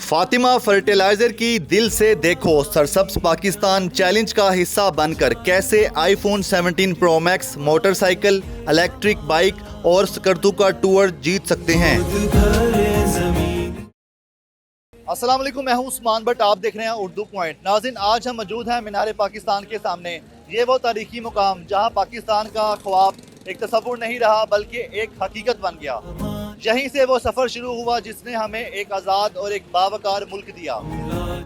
Fatima fertiliser की दिल से देखो सरसब्ज पाकिस्तान चैलेंज का हिस्सा बनकर कैसे iPhone 17 pro max, motorcycle, electric bike और स्कर्दू का टूर जीत सकते हैं। अस्सलाम वालेकुम, मैं हूं उस्मान भट्ट, आप देख रहे हैं उर्दू पॉइंट। नाज़रीन, आज हम मौजूद हैं मीनार पाकिस्तान के सामने। ये वो तारीखी मुकाम जहां पाकिस्तान का ख्वाब एक तस्वुर नहीं रहा बल्कि एक हकीकत बन गया। यहीं से वो सफ़र शुरू हुआ जिसने हमें एक आज़ाद और एक बावकार मुल्क दिया।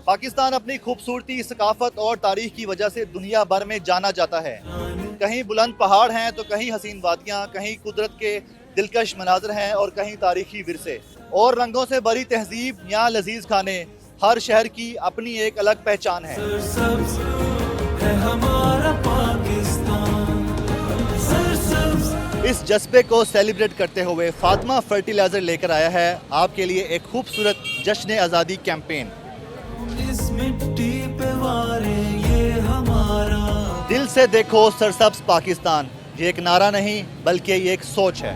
पाकिस्तान अपनी खूबसूरती, सकाफत और तारीख की वजह से दुनिया भर में जाना जाता है। कहीं बुलंद पहाड़ हैं तो कहीं हसीन वादियाँ, कहीं कुदरत के दिलकश मनाजर हैं और कहीं तारीखी विरसे और रंगों से भरी तहजीब। यहाँ लजीज खाने, हर शहर की अपनी एक अलग पहचान है। इस जज्बे को सेलिब्रेट करते हुए फातिमा फर्टिलाइजर लेकर आया है आपके लिए एक खूबसूरत जश्न आज़ादी कैंपेन। इस मिट्टी पे वारे ये हमारा, दिल से देखो सरसब्ज पाकिस्तान। ये एक नारा नहीं बल्कि ये एक सोच है,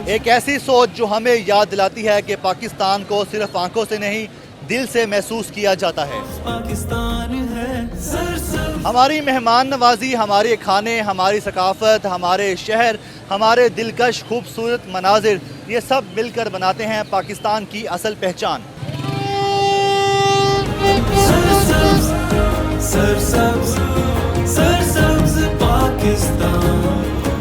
एक ऐसी सोच जो हमें याद दिलाती है कि पाकिस्तान को सिर्फ आंखों से नहीं दिल से महसूस किया जाता है। पाकिस्तान है हमारी मेहमान नवाजी, हमारे खाने, हमारी सकाफत, हमारे शहर, हमारे दिलकश खूबसूरत मनाजिर, ये सब मिलकर बनाते हैं पाकिस्तान की असल पहचान।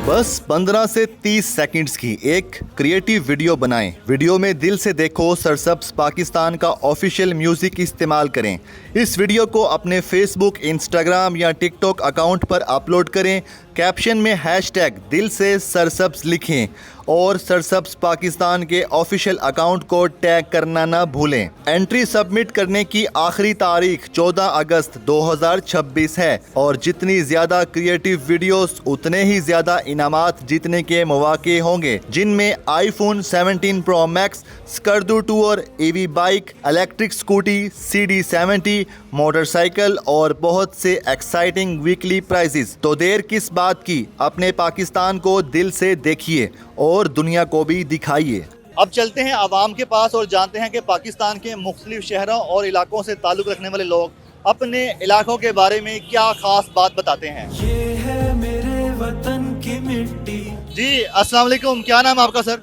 बस 15 से 30 सेकंड्स की एक क्रिएटिव वीडियो बनाएं। वीडियो में दिल से देखो सरसब्ज पाकिस्तान का ऑफिशियल म्यूजिक इस्तेमाल करें। इस वीडियो को अपने फेसबुक, इंस्टाग्राम या टिकटॉक अकाउंट पर अपलोड करें। कैप्शन में हैशटैग दिल से सरसब्ज लिखें और सरसब्ज पाकिस्तान के ऑफिशियल अकाउंट को टैग करना ना भूलें। एंट्री सबमिट करने की आखिरी तारीख 14 अगस्त 2026 है और जितनी ज़्यादा क्रिएटिव वीडियोस उतने ही ज़्यादा इनामात जीतने के मौके होंगे, जिनमें iPhone 17 pro max, Skardu tour, EV bike, electric scooty, CD70, motorcycle और बहुत से एक्साइटिंग वीकली प्राइजेस। तो देर किस बात की, अपने पाकिस्तान को दिल से देखिए और दुनिया को भी दिखाइए। अब चलते हैं आवाम के पास और जानते हैं कि पाकिस्तान के मुख्तलिफ शहरों और इलाकों से ताल्लुक़ रखने वाले लोग अपने इलाकों के बारे में क्या खास बात बताते हैं। ये है मेरे वतन की मिट्टी। जी अस्सलाम वालेकुम, क्या नाम आपका सर?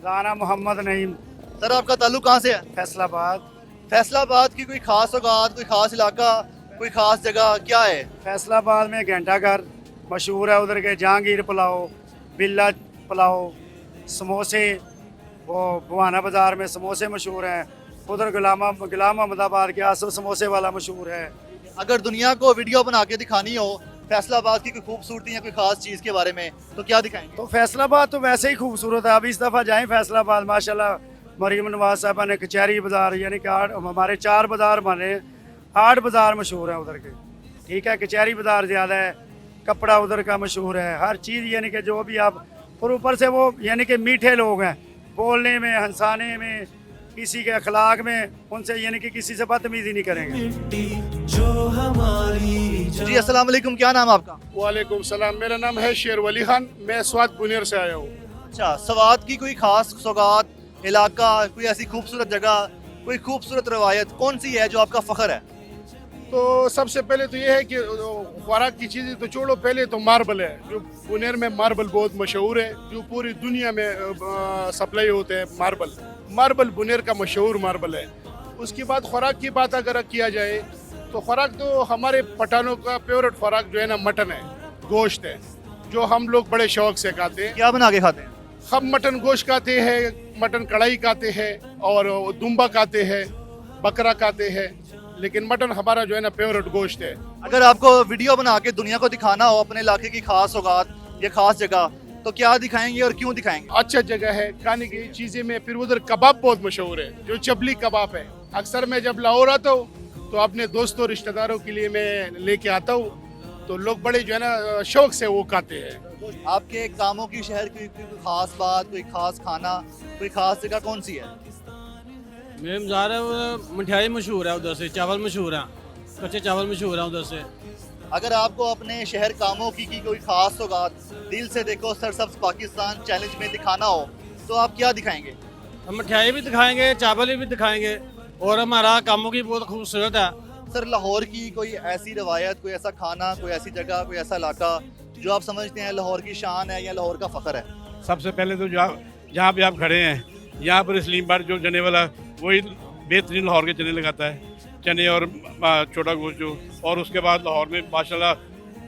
राना मोहम्मद नईम। सर आपका ताल्लुक कहाँ से है? फैसलाबाद। फैसलाबाद की कोई खास औकात, कोई खास इलाका, कोई खास जगह क्या है? फैसलाबाद में घंटाघर मशहूर है, उधर के जहांगीर पुलाव, बिल्ला पुलाव, समोसे, वो बुहाना बाज़ार में समोसे मशहूर हैं। उधर गुलाम अहमदाबाद के आसफ समोसे वाला मशहूर है। अगर दुनिया को वीडियो बना के दिखानी हो फैसलाबाद की कोई खूबसूरती या कोई खास चीज़ के बारे में, तो क्या दिखाएंगे? तो फैसलाबाद तो वैसे ही खूबसूरत है। अब इस दफ़ा जाएं फैसलाबाद, माशाल्लाह मरीम नवाज साहबा ने कचहरी बाज़ार, यानी कि हमारे 4 बाज़ार बने, 8 बाज़ार मशहूर हैं उधर के। ठीक है, कचहरी बाज़ार ज़्यादा है, कपड़ा उधर का मशहूर है, हर चीज़, यानी कि जो भी आप, और ऊपर से वो यानी कि मीठे लोग हैं, बोलने में, हंसाने में, किसी के अखलाक में, उनसे यानी कि किसी से बदतमीजी नहीं करेंगे। जी अस्सलाम वालेकुम, क्या नाम आपका? वालेकुम सलाम, मेरा नाम है शेर वली खान, मैं स्वात बुनियर से आया हूँ। अच्छा, स्वात की कोई खास सौगात, इलाका, कोई ऐसी खूबसूरत जगह, कोई खूबसूरत रवायत कौन सी है जो आपका फ़ख्र है? तो सबसे पहले तो ये है कि खुराक की चीज़ें तो छोड़ो, पहले तो मार्बल है। जो बुनियर में मार्बल बहुत मशहूर है, जो पूरी दुनिया में सप्लाई होते हैं मार्बल बुनियर का मशहूर मार्बल है। उसके बाद खुराक की बात अगर किया जाए तो खुराक तो हमारे पठानों का फेवरेट खुराक जो है ना, मटन है, गोश्त है, जो हम लोग बड़े शौक से खाते हैं। क्या बना के खाते हैं? हम मटन गोश्त खाते हैं, मटन कढ़ाई खाते हैं और दुम्बा खाते हैं, बकरा खाते हैं, लेकिन मटन हमारा जो है ना फेवरेट गोश्त है। अगर आपको वीडियो बना के दुनिया को दिखाना हो अपने इलाके की खास सौगात या खास जगह, तो क्या दिखाएंगे और क्यों दिखाएंगे? अच्छा जगह है खाने की चीज़ें में। फिर उधर कबाब बहुत मशहूर है, जो चबली कबाब है। अक्सर मैं जब लाहौर आता हूँ तो अपने दोस्तों रिश्तेदारों के लिए मैं लेके आता हूँ, तो लोग बड़े जो है ना शौक से वो खाते हैं। आपके कामों की शहर की कोई खास बात, कोई खास खाना, कोई खास जगह कौन सी है? मेरे मज़ार है, वो मिठाई मशहूर है उधर से, चावल मशहूर है, कच्चे चावल मशहूर है उधर से। अगर आपको अपने शहर कामों की कोई खास सौगात दिल से देखो सरसब्ज पाकिस्तान चैलेंज में दिखाना हो, तो आप क्या दिखाएंगे? हम मिठाई भी दिखाएंगे, चावल भी दिखाएंगे और हमारा कामों की बहुत खूबसूरत है। सर लाहौर की कोई ऐसी रवायत, कोई ऐसा खाना, कोई ऐसी जगह, कोई ऐसा इलाका जो आप समझते हैं लाहौर की शान है या लाहौर का फ़ख्र है? सबसे पहले तो जहाँ पे आप खड़े हैं यहाँ पर सलीम बाट जो चने वाला वही बेहतरीन लाहौर के चने लगाता है, चने और छोटा गोश्त जो। और उसके बाद लाहौर में माशाल्लाह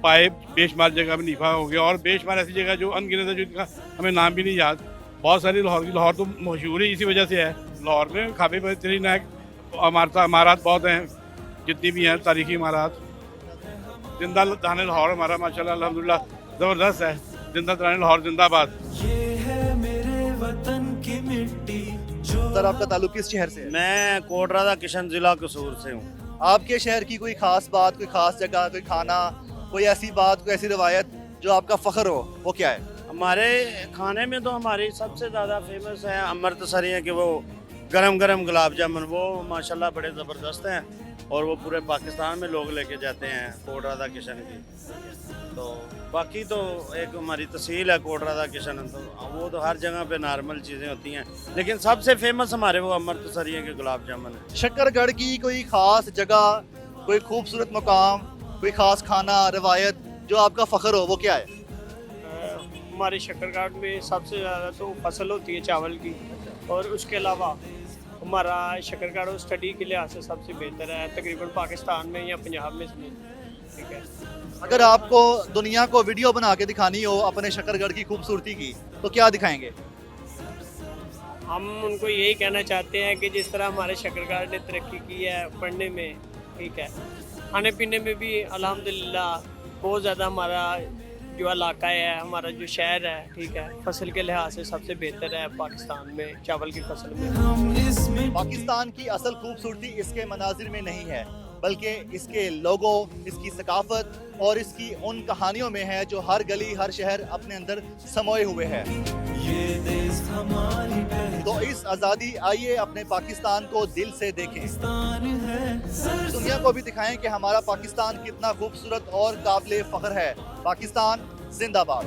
पाए बेशुमार जगह में नीफा हो गया और बेशुमार ऐसी जगह जो अनगिनत है, जिनका हमें नाम भी नहीं याद। बहुत सारी लाहौर तो मशहूर ही इसी वजह से है। लाहौर में काफ़ी बेहतरीन है, इमारत बहुत हैं, जितनी भी हैं तारीखी इमारत। जिंदा दाने लाहौर हमारा माशाल्लाह अल्हम्दुलिल्लाह ज़बरदस्त है। जिंदा दाने लाहौर जिंदाबाद। सर आपका ताल्लुक किस शहर से है? मैं कोटरा दा किशन जिला कसूर से हूँ। आपके शहर की कोई खास बात, कोई खास जगह, कोई खाना, कोई ऐसी बात, कोई ऐसी रवायत जो आपका फ़ख्र हो, वो क्या है? हमारे खाने में तो हमारी सबसे ज़्यादा फेमस है अमृतसरियाँ के वो गरम गरम गुलाब जामुन, वो माशाल्लाह बड़े ज़बरदस्त हैं और वो पूरे पाकिस्तान में लोग लेके जाते हैं कोटरा दा किशन की। तो बाकी तो एक हमारी तहसील है कोटरा दा किशन, तो वो तो हर जगह पे नॉर्मल चीज़ें होती हैं, लेकिन सबसे फेमस हमारे वो अमृतसरियाँ के गुलाब जामुन है। शक्करगढ़ की कोई खास जगह, कोई खूबसूरत मुकाम, कोई खास खाना, रवायत जो आपका फ़ख्र हो, वो क्या है? हमारे शक्करगढ़ में सबसे ज़्यादा तो फसल होती है चावल की, और उसके अलावा हमारा शक्करगढ़ स्टडी के लिहाज से सबसे बेहतर है तकरीबन पाकिस्तान में या पंजाब में से। ठीक है, अगर आपको दुनिया को वीडियो बना के दिखानी हो अपने शक्करगढ़ की खूबसूरती की, तो क्या दिखाएंगे? हम उनको यही कहना चाहते हैं कि जिस तरह हमारे शक्करगढ़ ने तरक्की की है पढ़ने में, ठीक है, खाने पीने में भी अल्हम्दुलिल्लाह बहुत ज़्यादा हमारा जो इलाका है, हमारा जो शहर है, ठीक है, फसल के लिहाज से सबसे बेहतर है पाकिस्तान में चावल की फसल में। पाकिस्तान की असल खूबसूरती इसके मनाजिर में नहीं है, बल्कि इसके लोगों, इसकी सकाफत और इसकी उन कहानियों में है जो हर गली, हर शहर अपने अंदर समोए हुए है। तो इस आज़ादी आइए अपने पाकिस्तान को दिल से देखें, दुनिया को भी दिखाएं कि हमारा पाकिस्तान कितना खूबसूरत और काबिल फ़ख्र है। पाकिस्तान जिंदाबाद।